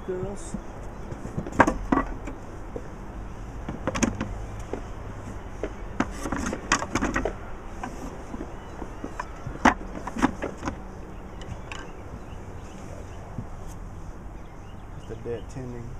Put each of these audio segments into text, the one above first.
girls. Just a dead tending.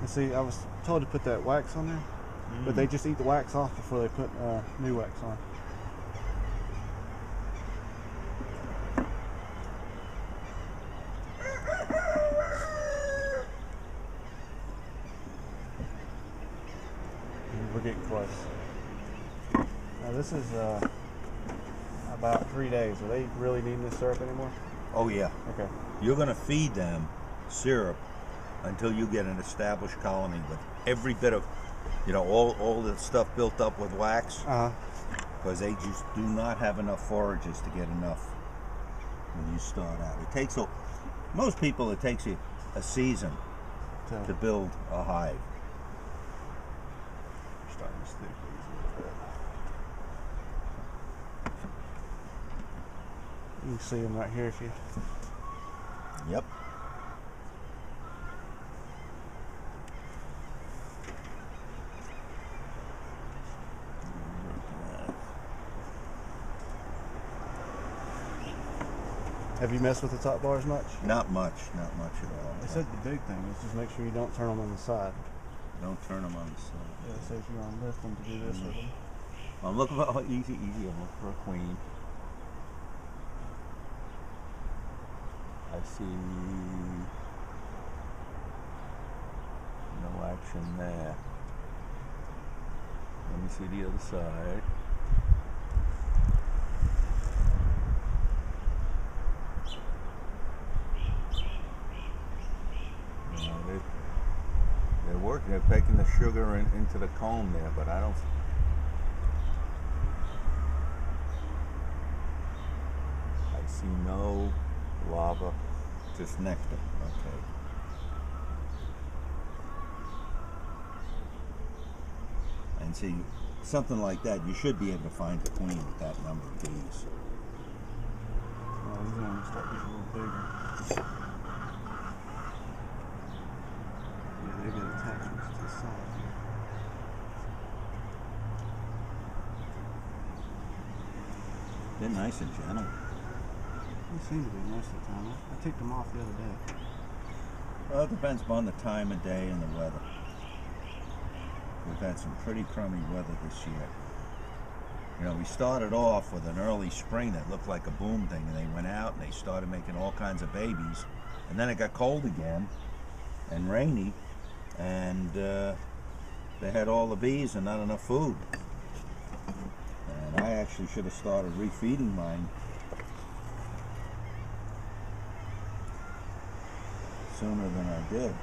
See, I was told to put that wax on there, but they just eat the wax off before they put new wax on. We're getting close. Now this is about 3 days. Are they really needing this syrup anymore? Oh yeah. Okay. You're going to feed them syrup until you get an established colony with every bit of, you know, all the stuff built up with wax. Because they just do not have enough forages to get enough when you start out. It takes most people, it takes you a season to build a hive. Starting to stick these a little bit. You can see them right here if you. Yep. Have you messed with the top bars much? Not much at all. They said the big thing is just make sure you don't turn them on the side. Don't turn them on the side. Yeah, it says you want to lift them to do this with them. I'm looking for easy. I'm looking for a queen. I see no action there. Let me see the other side. They're working. They're taking the sugar into the comb there, but I don't. I see no lava, just nectar. Okay. And see, something like that, you should be able to find a queen with that number of bees. Well, these are going to start getting a little bigger. Yeah, they got attachments to the side here. They're nice and gentle. They seem to be most of the time. I took them off the other day. Well, it depends upon the time of day and the weather. We've had some pretty crummy weather this year. You know, we started off with an early spring that looked like a boom thing, and they went out and they started making all kinds of babies. And then it got cold again and rainy, and they had all the bees and not enough food. And I actually should have started refeeding mine sooner than I did.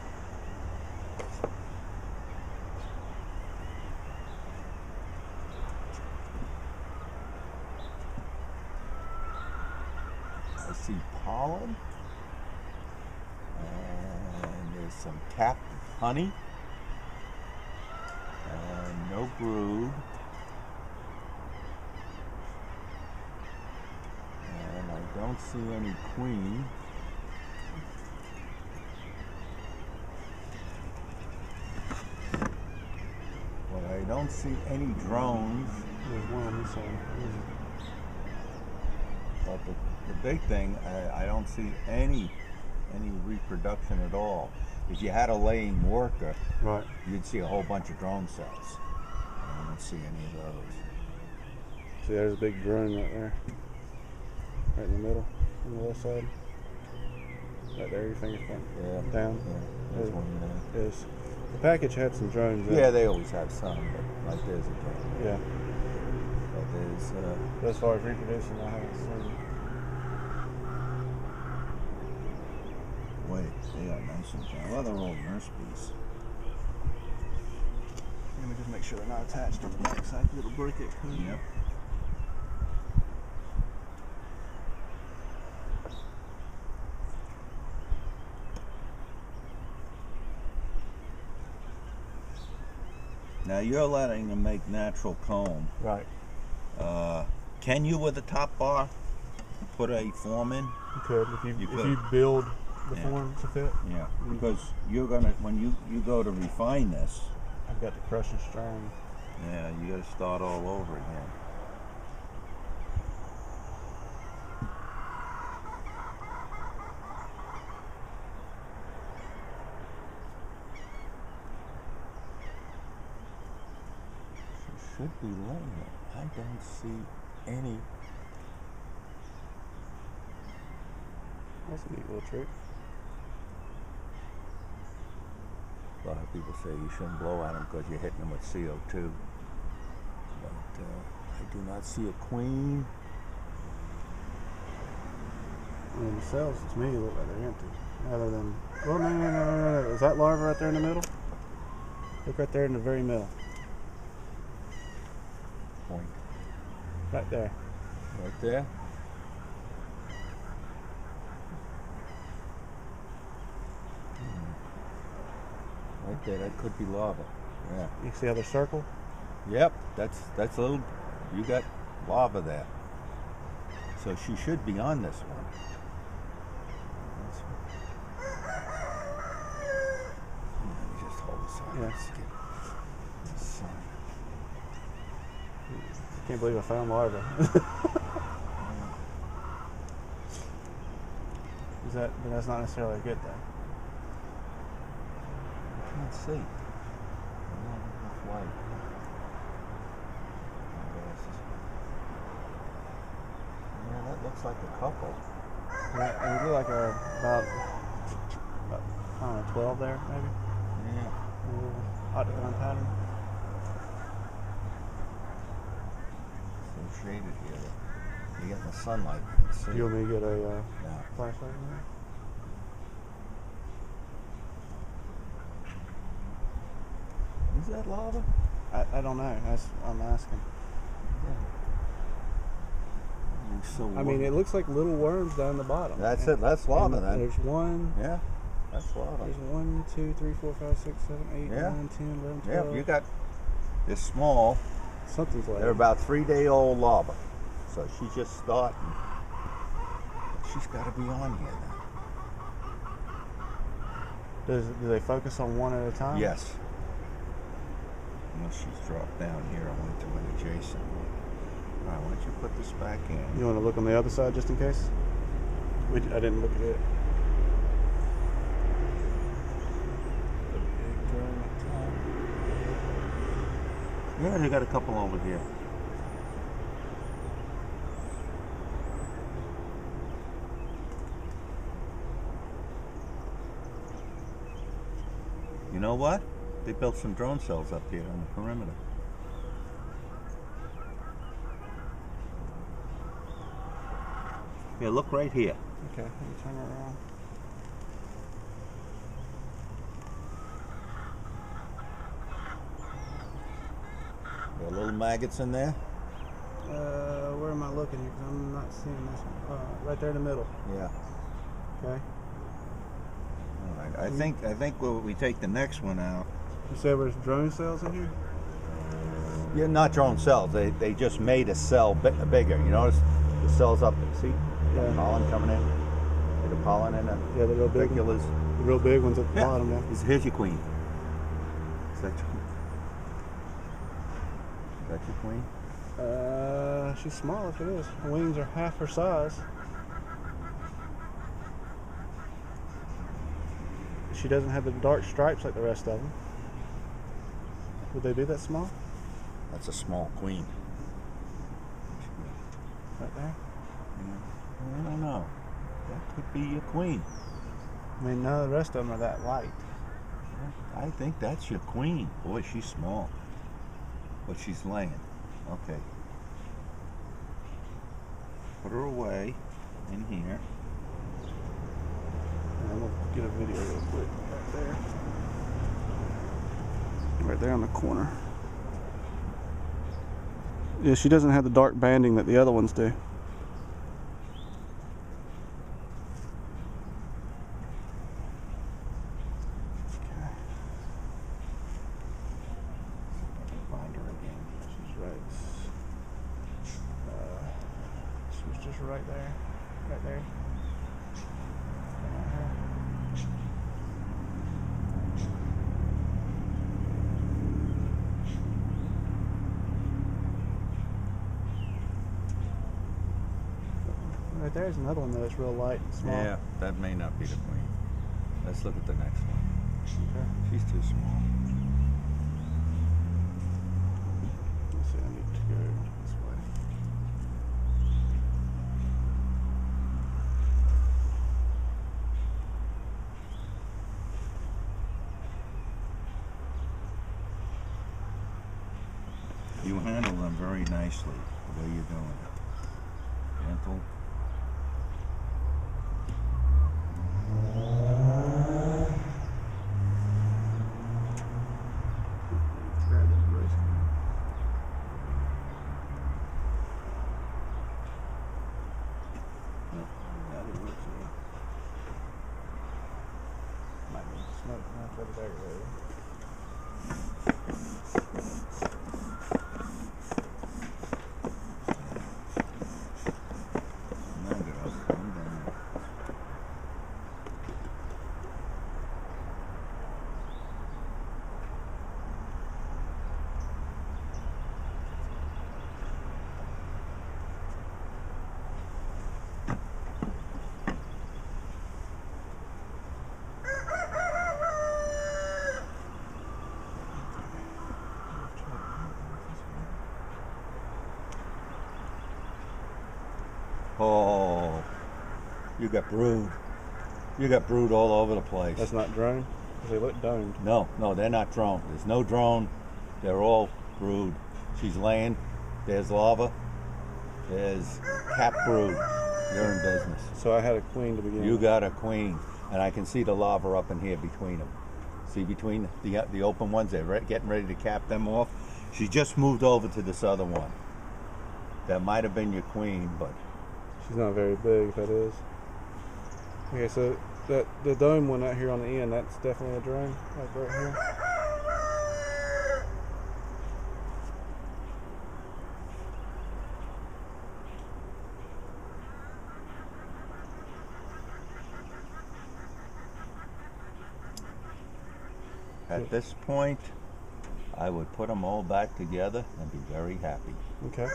I see pollen, and there's some captive honey, and no brood, and I don't see any queen. But I don't see any drones. There's one on this side. But the big thing, I don't see any reproduction at all. If you had a laying worker, right, you'd see a whole bunch of drone cells. I don't see any of those. See, there's a big drone right there. Right in the middle, on the left side. Right there, your finger's pointing. Yeah. Down. Yeah, there's one there. Yes. The package had some drones in it. Yeah, they always have some, but like there's a drone. Yeah. But there's... But as far as reproducing, I haven't seen. Wait, they are nice and gentle. Well, they're all nurse bees. Let me just make sure they're not attached on the back side. It'll break it. Yep. Now you're letting them make natural comb. Right. Can you, with a top bar, put a form in? You could if you could. build the form to fit. Yeah, because you're gonna, when you go to refine this. I've got to crush and strain. Yeah, you got to start all over again. She should be laying it. I don't see any. That's a neat little trick. A lot of people say you shouldn't blow at them because you're hitting them with CO2. But I do not see a queen. And the cells, to me, look like they're empty. Other than, well, no. Is that larva right there in the middle? Look right there in the very middle. Point. Right there. Right there? Right there, that could be larva. Yeah. You see how they're circled? Yep, that's a little, you got larva there. So she should be on this one. Let me just hold this on. Yeah. Let's get the sun. Can't believe I found larva. But that's not necessarily a good thing. Can't see. Light. Yeah, that looks like a couple. Yeah, and you look like about I don't know, 12 there, maybe. Yeah. A little octagon pattern. So shaded here. You get in the sunlight. You can see. You want me to get a Yeah. flashlight in there? Is that lava? I don't know. I'm asking. So I mean, it looks like little worms down the bottom. That's it. That's lava then. There's one. Yeah, that's lava. There's 1, 2, 3, 4, 5, 6, 7, 8, Yeah. 9, 10, 11, 12. Yeah, you got this small. Something's like They're about 3-day-old lava. So she's just starting. She's got to be on here then. Do they focus on one at a time? Yes. Unless she's dropped down here, I went to an adjacent one. All right, why don't you put this back in? You want to look on the other side just in case? I didn't look at it. Yeah, they got a couple over here. You know what? They built some drone cells up here on the perimeter. Yeah, look right here. Okay, let me turn it around. Got little maggots in there. Where am I looking here? 'Cause I'm not seeing this one. Right there in the middle. Yeah. Okay. All right. I think we take the next one out. You said there's drone cells in here? Yeah, not drone cells. They just made a cell bigger. You notice the cells up. See, Yeah. the pollen coming in. The pollen in the Yeah, the real big ones. regulars. The real big ones at the Yeah. bottom there. Here's your queen. Is that your queen? She's small if it is. Her wings are half her size. She doesn't have the dark stripes like the rest of them. Would they be that small? That's a small queen. Right there? Yeah. I don't know. That could be your queen. I mean, none of the rest of them are that light. I think that's your queen. Boy, she's small. But she's laying. Okay. Put her away in here. And I'm gonna get a video real quick. Right there. Right there on the corner. Yeah, she doesn't have the dark banding that the other ones do. rooster right there. Right there. Right there's another one that's real light and small. Yeah, that may not be the queen. Let's look at the next one. Okay. She's too small. Let's see, I need to go this way. You handle them very nicely, the way you're doing it. Gentle. Grab that brace. That didn't work, so might be smoke. I'll put it there. Oh, you got brood. You got brood all over the place. That's not drone? Because they look domed. No, they're not drone. There's no drone. They're all brood. She's laying. There's larva. There's cap brood. You're in business. So I had a queen to begin You with. got a queen, and I can see the larva up in here between them. See between the open ones? They're getting ready to cap them off. She just moved over to this other one. That might have been your queen, but She's not very big, if that is. Okay, so the dome one out here on the end, that's definitely a drone, like right here. at this point, I would put them all back together and be very happy. Okay.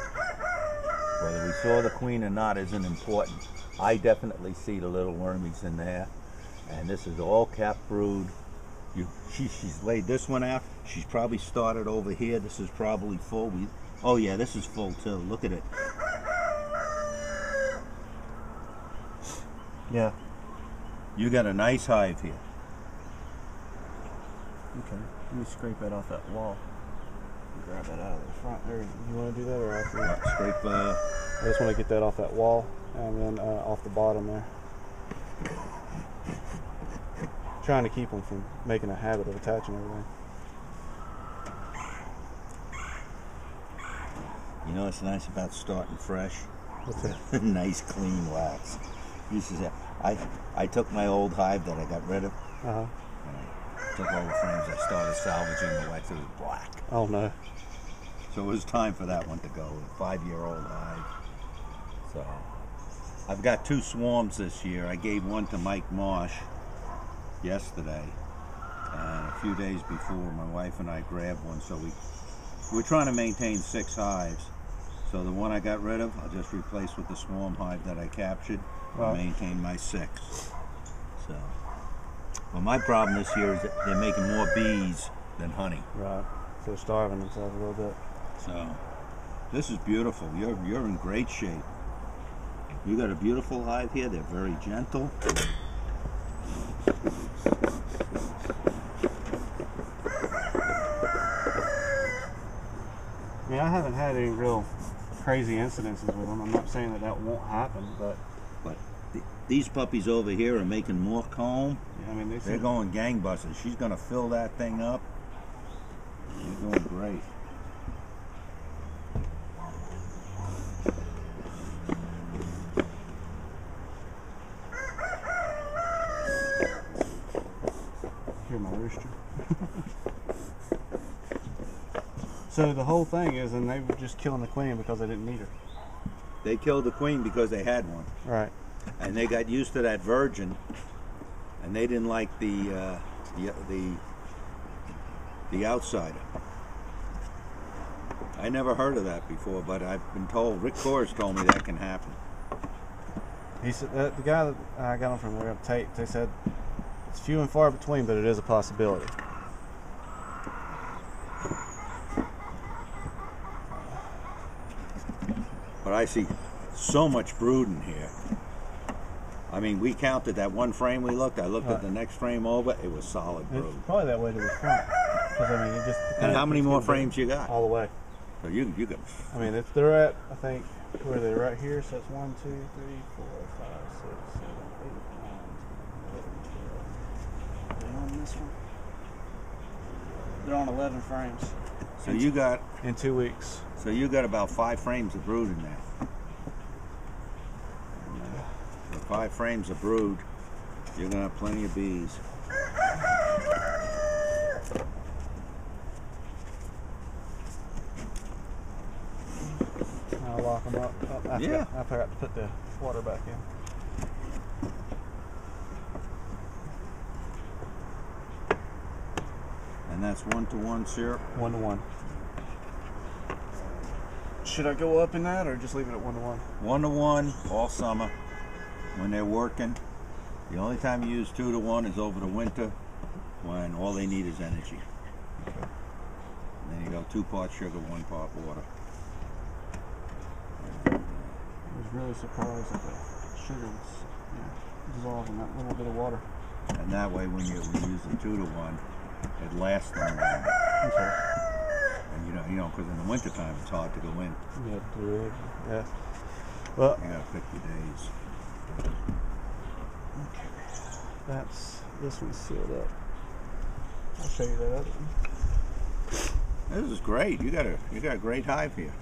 Whether we saw the queen or not isn't important. I definitely see the little wormies in there, and this is all cap brood. She's laid this one out. She's probably started over here. This is probably full. Oh yeah, this is full too. Look at it. Yeah. You got a nice hive here. Okay. Let me scrape that off that wall. Grab that out of the front there. You want to do that, or off the? Scrape. I just want to get that off that wall, and then off the bottom there. Trying to keep them from making a habit of attaching everything. You know what's nice about starting fresh? What's that? Nice clean wax. This is it. I took my old hive that I got rid of. Uh-huh. And I took all the frames. I started salvaging the wax. It was black. Oh no. So it was time for that one to go. A 5-year-old hive. So I've got 2 swarms this year. I gave one to Mike Marsh yesterday, and a few days before my wife and I grabbed one. So we're trying to maintain 6 hives. So the one I got rid of, I'll just replace with the swarm hive that I captured. Right. Maintain my 6. So, well, my problem this year is that they're making more bees than honey. Right. So they're starving themselves a little bit. So, this is beautiful. You're in great shape. You got a beautiful hive here. They're very gentle. I mean, I haven't had any real crazy incidences with them. I'm not saying that won't happen, but These puppies over here are making more comb. yeah, I mean, They're going gangbusters. She's going to fill that thing up. You're doing great. Hear my rooster. So the whole thing is, and they were just killing the queen because they didn't need her. They killed the queen because they had one. Right. And they got used to that virgin, and they didn't like the outsider. I never heard of that before, but I've been told, Rick Kors told me that can happen. He said the guy that I got him from there on tape. They said it's few and far between, but it is a possibility. But I see so much brood in here. I mean, we counted that one frame we looked. I looked at the next frame over. It was solid brood. It's probably that way to the front. Because I mean, it just. And how many more frames you got? All the way. So you got. I mean, if they're at, I think, where are they? Right here. So it's 1, 2, 3, 4, 5, 6, 7, 8, 9, 10, 11, 12. Are they on this one? They're on 11 frames. So you got. In 2 weeks. So you got about 5 frames of brood in there. So 5 frames of brood, you're gonna have plenty of bees. I'll lock them up. Oh, I forgot to put the water back in. And that's 1-to-1 syrup? 1-to-1. Should I go up in that or just leave it at 1-to-1? 1-to-1 all summer when they're working. The only time you use 2-to-1 is over the winter when all they need is energy. Okay. And then you go 2 parts sugar, 1 part water. I was really surprised that the sugar was dissolved in that little bit of water. And that way when you use the 2-to-1, it lasts longer. Okay. And you know, because in the wintertime it's hard to go in. Yeah. Well, You gotta pick your days. okay. This one's sealed up. I'll show you that other one. This is great. You got a great hive here.